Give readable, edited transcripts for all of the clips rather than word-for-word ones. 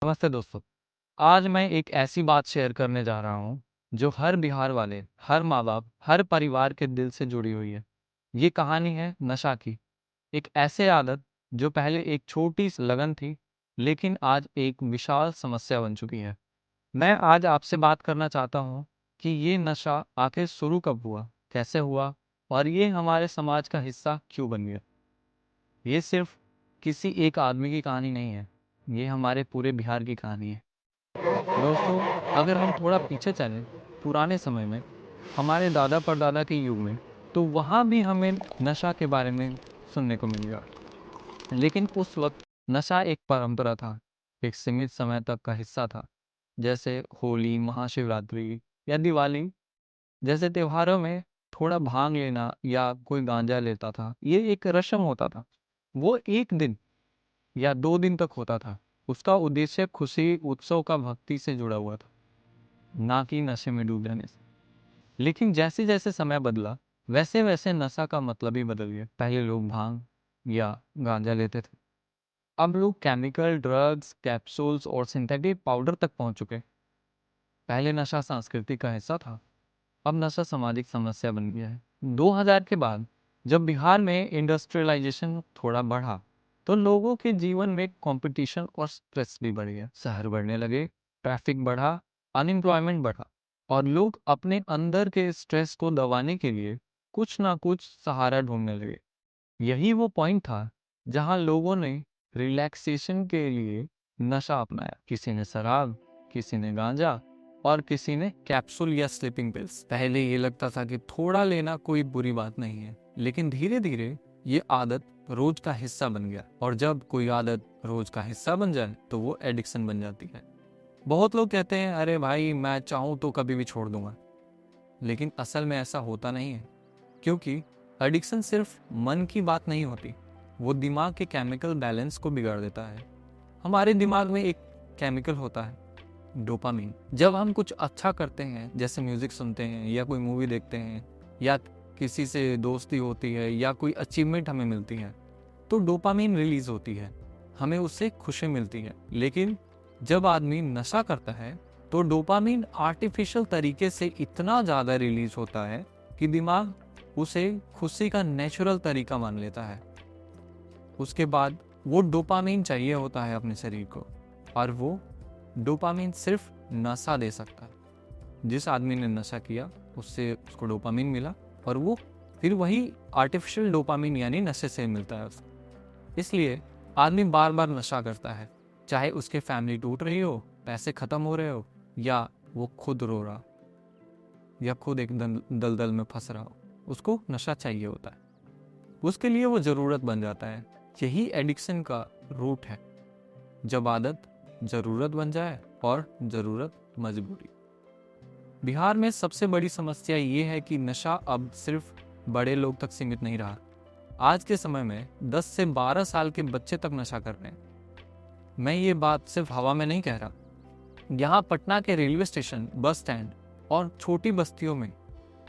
नमस्ते दोस्तों। आज मैं एक ऐसी बात शेयर करने जा रहा हूँ जो हर बिहार वाले, हर माँ बाप, हर परिवार के दिल से जुड़ी हुई है। ये कहानी है नशा की। एक ऐसे आदत जो पहले एक छोटी सी लगन थी, लेकिन आज एक विशाल समस्या बन चुकी है। मैं आज आपसे बात करना चाहता हूँ कि ये नशा आखिर शुरू कब हुआ, कैसे हुआ और ये हमारे समाज का हिस्सा क्यों बन गया। ये सिर्फ किसी एक आदमी की कहानी नहीं है, ये हमारे पूरे बिहार की कहानी है। दोस्तों, अगर हम थोड़ा पीछे चलें, पुराने समय में, हमारे दादा परदादा के युग में, तो वहाँ भी हमें नशा के बारे में सुनने को मिलेगा। लेकिन उस वक्त नशा एक परंपरा था, एक सीमित समय तक का हिस्सा था। जैसे होली, महाशिवरात्रि या दिवाली जैसे त्योहारों में थोड़ा भांग लेना या कोई गांजा लेता था, ये एक रस्म होता था। वो एक दिन या 2 दिन तक होता था। उसका उद्देश्य खुशी, उत्सव का भक्ति से जुड़ा हुआ था, ना कि नशे में डूब जाने से। लेकिन जैसे-जैसे समय बदला, वैसे-वैसे नशा का मतलब ही बदल गया। पहले लोग भांग या गांजा लेते थे। अब लोग केमिकल, ड्रग्स, कैप्सूल्स और सिंथेटिक पाउडर तक पहुंच चुके। पहले नशा संस्कृति का हिस्सा था, अब नशा सामाजिक समस्या बन गया है। 2000 के बाद जब बिहार में इंडस्ट्रियलाइजेशन थोड़ा बढ़ा, तो लोगों के जीवन में कंपटीशन और स्ट्रेस भी बढ़ गया। शहर बढ़ने लगे, ट्रैफिक बढ़ा, अनएम्प्लॉयमेंट बढ़ा और लोग अपने अंदर के स्ट्रेस को दबाने के लिए कुछ ना कुछ सहारा ढूंढने लगे। यही वो पॉइंट था जहां लोगों ने रिलैक्सेशन के लिए नशा अपनाया। किसी ने शराब, किसी ने गांजा और किसी ने कैप्सूल या स्लीपिंग पिल्स। पहले ये लगता था कि थोड़ा लेना कोई बुरी बात नहीं है, लेकिन धीरे धीरे ये आदत रोज का हिस्सा बन गया। और जब कोई आदत रोज का हिस्सा बन जाए तो वो एडिक्शन बन जाती है। बहुत लोग कहते हैं, अरे भाई मैं चाहूं तो कभी भी छोड़ दूंगा, लेकिन असल में ऐसा होता नहीं है। क्योंकि एडिक्शन सिर्फ मन की बात नहीं होती, वो दिमाग के केमिकल बैलेंस को बिगाड़ देता है। हमारे दिमाग में एक केमिकल होता है डोपामीन। जब हम कुछ अच्छा करते हैं, जैसे म्यूजिक सुनते हैं या कोई मूवी देखते हैं या किसी से दोस्ती होती है या कोई अचीवमेंट हमें मिलती है, तो डोपामीन रिलीज होती है, हमें उससे खुशी मिलती है। लेकिन जब आदमी नशा करता है तो डोपामीन आर्टिफिशियल तरीके से इतना ज़्यादा रिलीज होता है कि दिमाग उसे खुशी का नेचुरल तरीका मान लेता है। उसके बाद वो डोपामीन चाहिए होता है अपने शरीर को, और वो डोपामीन सिर्फ नशा दे सकता है। जिस आदमी ने नशा किया उससे उसको डोपामीन मिला, और वो फिर वही आर्टिफिशियल डोपामीन यानी नशे से मिलता है उसको। इसलिए आदमी बार बार नशा करता है, चाहे उसके फैमिली टूट रही हो, पैसे खत्म हो रहे हो, या वो खुद रो रहा या खुद एक दलदल में फंस रहा हो, उसको नशा चाहिए होता है। उसके लिए वो जरूरत बन जाता है। यही एडिक्शन का रूट है, जब आदत जरूरत बन जाए और जरूरत मजबूरी। बिहार में सबसे बड़ी समस्या ये है कि नशा अब सिर्फ बड़े लोग तक सीमित नहीं रहा। आज के समय में 10 से 12 साल के बच्चे तक नशा कर रहे हैं। मैं ये बात सिर्फ हवा में नहीं कह रहा। यहाँ पटना के रेलवे स्टेशन, बस स्टैंड और छोटी बस्तियों में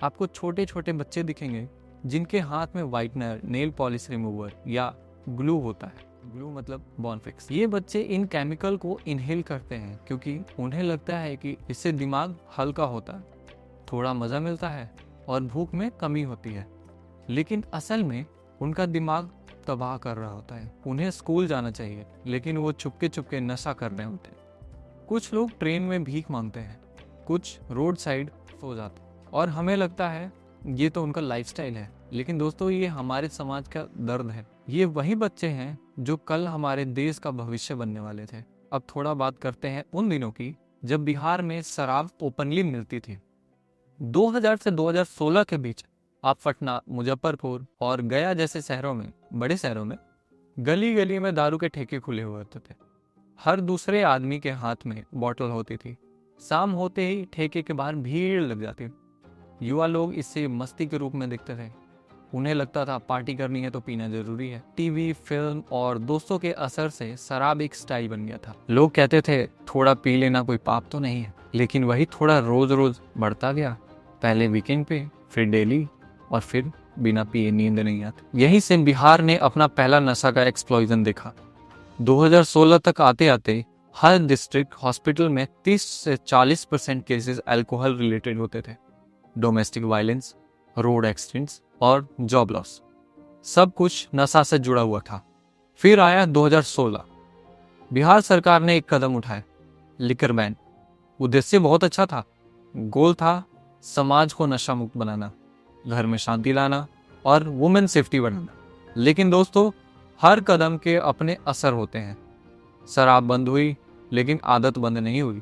आपको छोटे छोटे बच्चे दिखेंगे जिनके हाथ में व्हाइटनर, नेल पॉलिश रिमूवर या ग्लू होता है। ग्लू मतलब बॉनफिक्स। ये बच्चे इन केमिकल को इनहेल करते हैं क्योंकि उन्हें लगता है कि इससे दिमाग हल्का होता है, थोड़ा मजा मिलता है और भूख में कमी होती है। लेकिन असल में उनका दिमाग तबाह कर रहा होता है। उन्हें स्कूल जाना चाहिए, लेकिन वो चुपके चुपके नशा कर रहे होते हैं। कुछ लोग ट्रेन में भीख मांगते हैं, कुछ रोड साइड सो जाते हैं, और हमें लगता है ये तो उनका लाइफस्टाइल है। लेकिन दोस्तों, ये हमारे समाज का दर्द है। ये वही बच्चे हैं जो कल हमारे देश का भविष्य बनने वाले थे। अब थोड़ा बात करते हैं उन दिनों की जब बिहार में शराब ओपनली मिलती थी। 2000 से 2016 के बीच आप पटना, मुजफ्फरपुर और गया जैसे शहरों में, बड़े शहरों में गली गली में दारू के ठेके खुले हुए होते थे। हर दूसरे आदमी के हाथ में बोतल होती थी। शाम होते ही ठेके के बाहर भीड़ लग जाती। युवा लोग इसे मस्ती के रूप में देखते थे। उन्हें लगता था पार्टी करनी है तो पीना जरूरी है। टीवी, फिल्म और दोस्तों के असर से शराब एक स्टाइल बन गया था। लोग कहते थे थोड़ा पी लेना कोई पाप तो नहीं है, लेकिन वही थोड़ा रोज रोज बढ़ता गया। पहले वीकेंड पे, फिर डेली, और फिर बिना पिए नींद नहीं आती। यहीं से बिहार ने अपना पहला नशा का एक्सप्लोजन देखा। 2016 तक आते आते हर डिस्ट्रिक्ट हॉस्पिटल में 30 से 40% केसेस अल्कोहल रिलेटेड होते थे। डोमेस्टिक वायलेंस, रोड एक्सीडेंट्स और जॉब लॉस, सब कुछ नशा से जुड़ा हुआ था। फिर आया 2016। बिहार सरकार ने एक कदम उठाया, लिकर बैन। उद्देश्य बहुत अच्छा था। गोल था समाज को नशा मुक्त बनाना, घर में शांति लाना और वुमेन सेफ्टी बढ़ाना। लेकिन दोस्तों, हर कदम के अपने असर होते हैं। शराब बंद हुई, लेकिन आदत बंद नहीं हुई।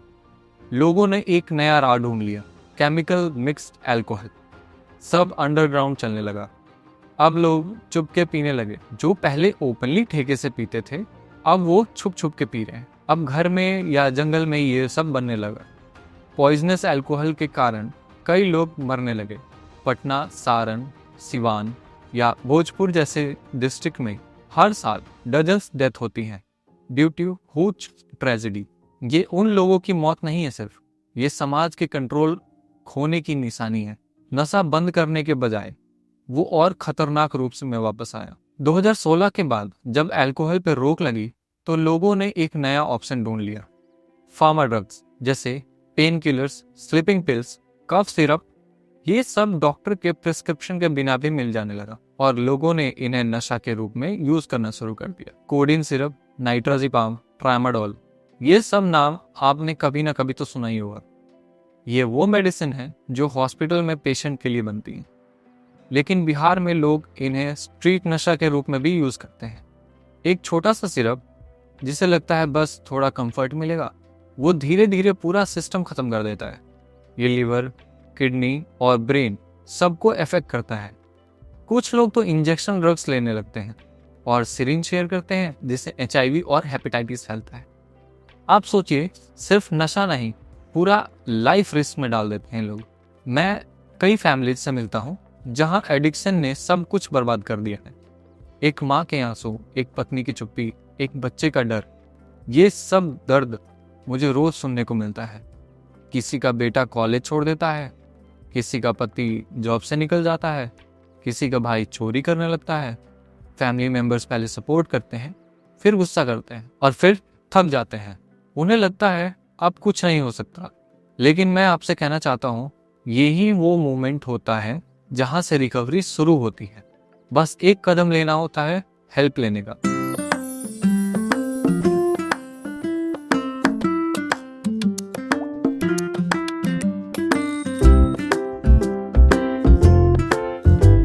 लोगों ने एक नया राह ढूंढ लिया, केमिकल मिक्स्ड अल्कोहल। सब अंडरग्राउंड चलने लगा। अब लोग चुपके पीने लगे। जो पहले ओपनली ठेके से पीते थे, अब वो छुप छुप के पी रहे हैं। अब घर में या जंगल में ये सब बनने लगा। पॉइजनस अल्कोहल के कारण कई लोग मरने लगे। पटना, सारण, सिवान या भोजपुर जैसे डिस्ट्रिक्ट में हर साल डजन्स डेथ होती हैं ड्यू टू ह्यूज ट्रेजेडी। ये उन लोगों की मौत नहीं है सिर्फ, ये समाज के कंट्रोल खोने की निशानी है। नशा बंद करने के बजाय वो और खतरनाक रूप से में वापस आया। 2016 के बाद जब अल्कोहल पर रोक लगी तो लोगों ने एक नया ऑप्शन ढूंढ लिया, फार्मा ड्रग्स जैसे pain killers, sleeping pills, cough syrup. ये सब डॉक्टर के प्रिस्क्रिप्शन के बिना भी मिल जाने लगा और लोगों ने इन्हें नशा के रूप में यूज करना शुरू कर दिया। कोडीन सिरप, नाइट्राजिपाम, ट्रामाडोल, ये सब नाम आपने कभी ना कभी तो सुना ही होगा। ये वो मेडिसिन है जो हॉस्पिटल में पेशेंट के लिए बनती है, लेकिन बिहार में लोग इन्हें स्ट्रीट नशा के रूप में भी यूज करते हैं। एक छोटा सा सिरप जिसे लगता है बस थोड़ा कंफर्ट मिलेगा, वो धीरे धीरे पूरा सिस्टम खत्म कर देता है। ये लिवर, किडनी और ब्रेन सबको इफेक्ट करता है। कुछ लोग तो इंजेक्शन ड्रग्स लेने लगते हैं और सिरिंज शेयर करते हैं, जिससे HIV और हेपेटाइटिस फैलता है। आप सोचिए, सिर्फ नशा नहीं, पूरा लाइफ रिस्क में डाल देते हैं लोग। मैं कई फैमिलीज से मिलता हूँ जहां एडिक्शन ने सब कुछ बर्बाद कर दिया है। एक माँ के आंसू, एक पत्नी की चुप्पी, एक बच्चे का डर, ये सब दर्द मुझे रोज सुनने को मिलता है। किसी का बेटा कॉलेज छोड़ देता है, किसी का पति जॉब से निकल जाता है, किसी का भाई चोरी करने लगता है। फैमिली मेंबर्स पहले सपोर्ट करते हैं, फिर गुस्सा करते हैं और फिर थक जाते हैं। उन्हें लगता है अब कुछ नहीं हो सकता। लेकिन मैं आपसे कहना चाहता हूँ, यही वो मोमेंट होता है जहां से रिकवरी शुरू होती है। बस एक कदम लेना होता है, हेल्प लेने का।